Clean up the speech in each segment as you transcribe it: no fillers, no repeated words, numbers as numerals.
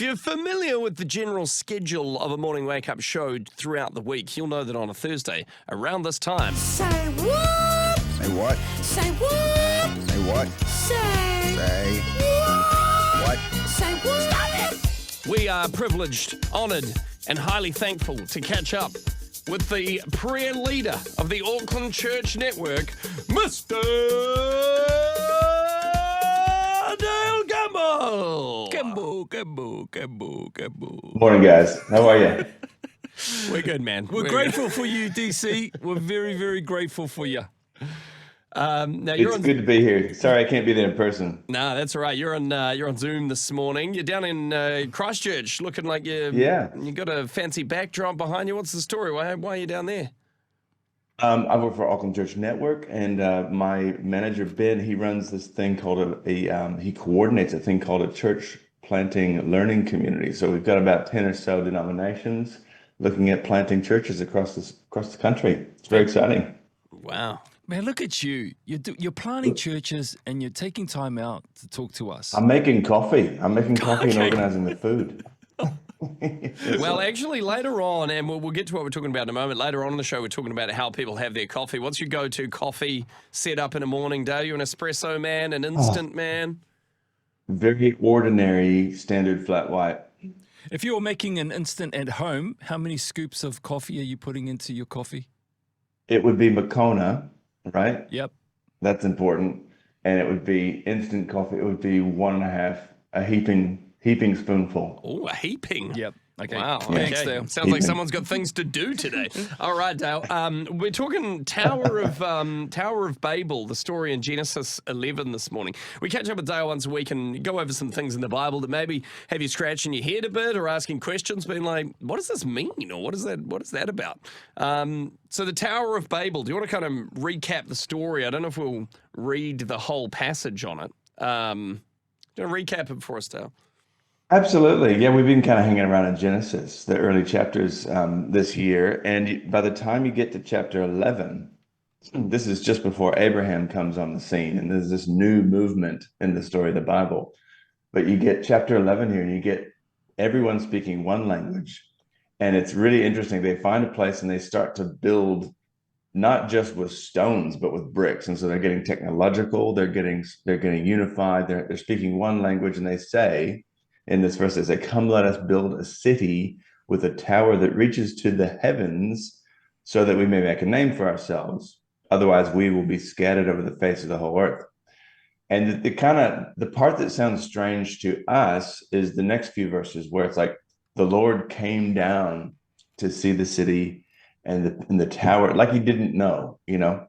you're familiar with the general schedule of a Morning Wake-Up show throughout the week, you'll know that on a Thursday, around this time... Say what? Say what? Say what? Say what? Say What? Say what? Stop it! We are privileged, honoured, and highly thankful to catch up with the prayer leader of the Auckland Church Network, Mr. Dale Campbell. Campbell. Morning, guys. How are you? We're good, man. We're grateful for you, DC. We're very, very grateful for you. Now It's good to be here. Sorry I can't be there in person. No, that's all right. You're on Zoom this morning. You're down in Christchurch, looking like you got a fancy backdrop behind you. What's the story? Why are you down there? I work for Auckland Church Network, and my manager Ben, he runs this thing called he coordinates a thing called a church planting learning community. So we've got about 10 or so denominations looking at planting churches across the country. It's very exciting. Wow. Man, look at you. You're planting churches and you're taking time out to talk to us. I'm making coffee. And organizing the food. Well, actually, later on, and we'll get to what we're talking about in a moment, later on in the show, we're talking about how people have their coffee. What's your go-to coffee set up in a morning, Dale? You an espresso man, an instant man? Very ordinary, standard flat white. If you're making an instant at home, how many scoops of coffee are you putting into your coffee? It would be Moccona, right? Yep. That's important. And it would be instant coffee. It would be 1.5, a heaping spoonful. Oh, a heaping. Yep. Okay. Wow. Thanks, Okay. Dale. Sounds like someone's got things to do today. All right, Dale. We're talking Tower of Babel, the story in Genesis 11 this morning. We catch up with Dale once a week and go over some things in the Bible that maybe have you scratching your head a bit or asking questions, being like, what does this mean? Or what is that about? So the Tower of Babel, do you want to kind of recap the story? I don't know if we'll read the whole passage on it. Do you want to recap it for us, Dale? Absolutely. Yeah, we've been kind of hanging around in Genesis, the early chapters this year. And by the time you get to chapter 11, this is just before Abraham comes on the scene. And there's this new movement in the story of the Bible. But you get chapter 11 here and you get everyone speaking one language. And it's really interesting. They find a place and they start to build not just with stones, but with bricks. And so they're getting technological. They're getting unified. They're speaking one language. And they say, in this verse, they say, come, let us build a city with a tower that reaches to the heavens so that we may make a name for ourselves. Otherwise, we will be scattered over the face of the whole earth. And the part that sounds strange to us is the next few verses where it's like the Lord came down to see the city and the tower, like he didn't know, Yeah.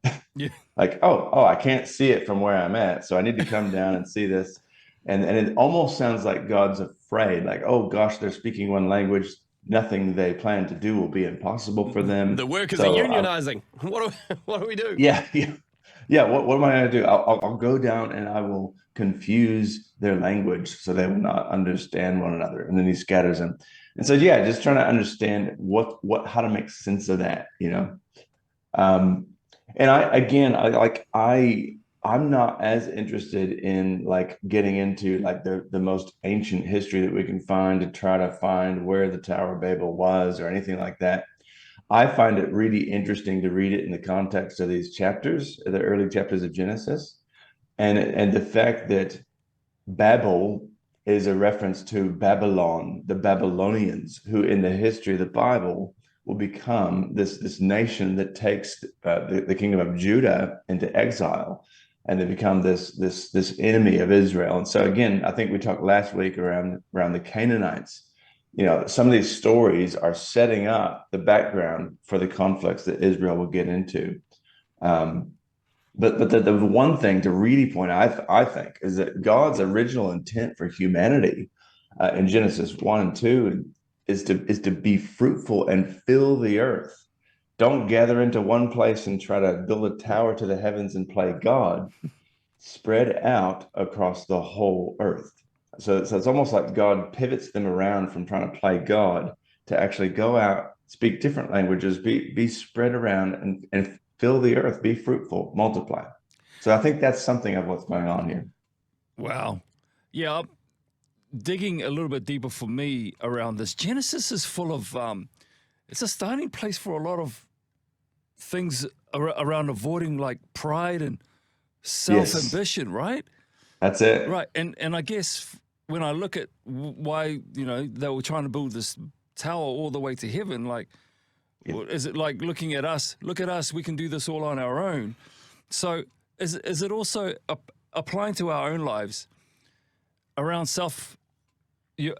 Like, oh, I can't see it from where I'm at. So I need to come down and see this. And it almost sounds like God's afraid, like, oh gosh, they're speaking one language. Nothing they plan to do will be impossible for them. The workers are unionizing. What do we do? Yeah. What am I going to do? I'll go down and I will confuse their language so they will not understand one another. And then he scatters them. And so, just trying to understand how to make sense of that, And I'm not as interested in like getting into like the most ancient history that we can find to try to find where the Tower of Babel was or anything like that. I find it really interesting to read it in the context of these chapters, the early chapters of Genesis, and the fact that Babel is a reference to Babylon, the Babylonians, who in the history of the Bible will become this nation that takes the kingdom of Judah into exile. And they become this enemy of Israel. And so again, I think we talked last week around the Canaanites. Some of these stories are setting up the background for the conflicts that Israel will get into. But the one thing to really point out, I think, is that God's original intent for humanity in Genesis 1 and 2 is to be fruitful and fill the earth. Don't gather into one place and try to build a tower to the heavens and play God. Spread out across the whole earth. So it's almost like God pivots them around from trying to play God to actually go out, speak different languages, be spread around and fill the earth, be fruitful, multiply. So I think that's something of what's going on here. Wow. Yeah. digging a little bit deeper for me around this, Genesis is full of, it's a starting place for a lot of things around avoiding like pride and self-ambition, right? That's it. Right. And I guess when I look at why, they were trying to build this tower all the way to heaven, like, is it like looking at us, look at us, we can do this all on our own. So is it also applying to our own lives around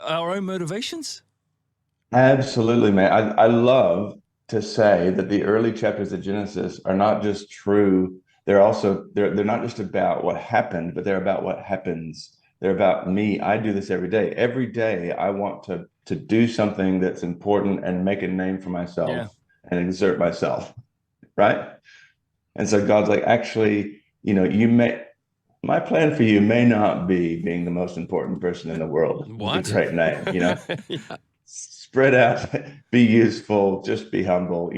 our own motivations? Absolutely, man. I love to say that the early chapters of Genesis are not just true. They're not just about what happened, but they're about what happens. They're about me. I do this every day. Every day I want to do something that's important and make a name for myself and exert myself. Right. And so God's like, actually, my plan for you may not be being the most important person in the world. What? With a great name, Yeah. Spread out, be useful, just be humble,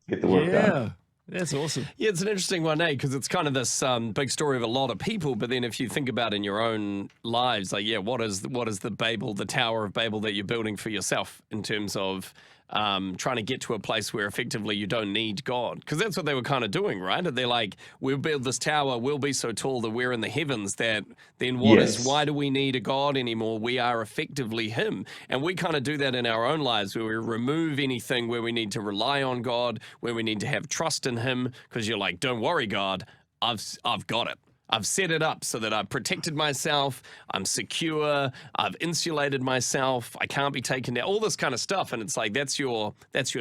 get the work done. That's awesome. Yeah, it's an interesting one, because it's kind of this big story of a lot of people. But then if you think about in your own lives, like, what is the Tower of Babel that you're building for yourself in terms of trying to get to a place where effectively you don't need God? Because that's what they were kind of doing, right? They're like, we'll build this tower, we'll be so tall that we're in the heavens, that then why do we need a God anymore? We are effectively him. And we kind of do that in our own lives, where we remove anything where we need to rely on God, where we need to have trust in him, because you're like, don't worry, God, I've got it. I've set it up so that I've protected myself, I'm secure, I've insulated myself, I can't be taken down, all this kind of stuff. And it's like, that's your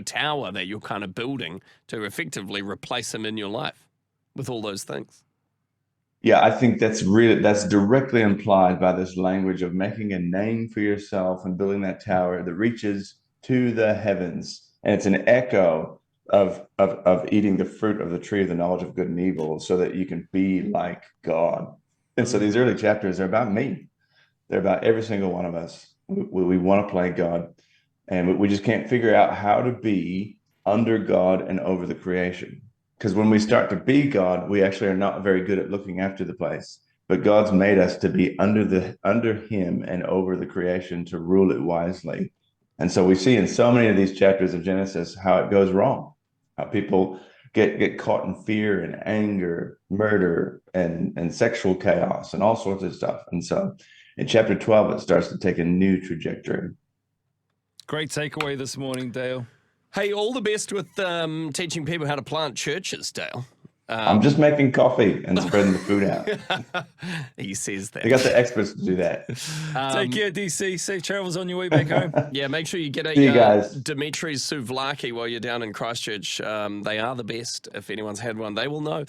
tower that you're kind of building to effectively replace him in your life with all those things. Yeah, I think that's directly implied by this language of making a name for yourself and building that tower that reaches to the heavens. And it's an echo of eating the fruit of the tree of the knowledge of good and evil, so that you can be like God. And so these early chapters are about me. They're about every single one of us. We want to play God, and we just can't figure out how to be under God and over the creation. Because when we start to be God, we actually are not very good at looking after the place. But God's made us to be under him and over the creation, to rule it wisely. And so we see in so many of these chapters of Genesis how it goes wrong. How people get caught in fear and anger, murder, and sexual chaos and all sorts of stuff. And so in chapter 12, it starts to take a new trajectory. Great takeaway this morning, Dale. Hey, all the best with teaching people how to plant churches, Dale. I'm just making coffee and spreading the food out. He says that. They got the experts to do that. Take care, DC. Safe travels on your way back home. Yeah, make sure you get See you guys. Dimitri's souvlaki while you're down in Christchurch. They are the best. If anyone's had one, they will know.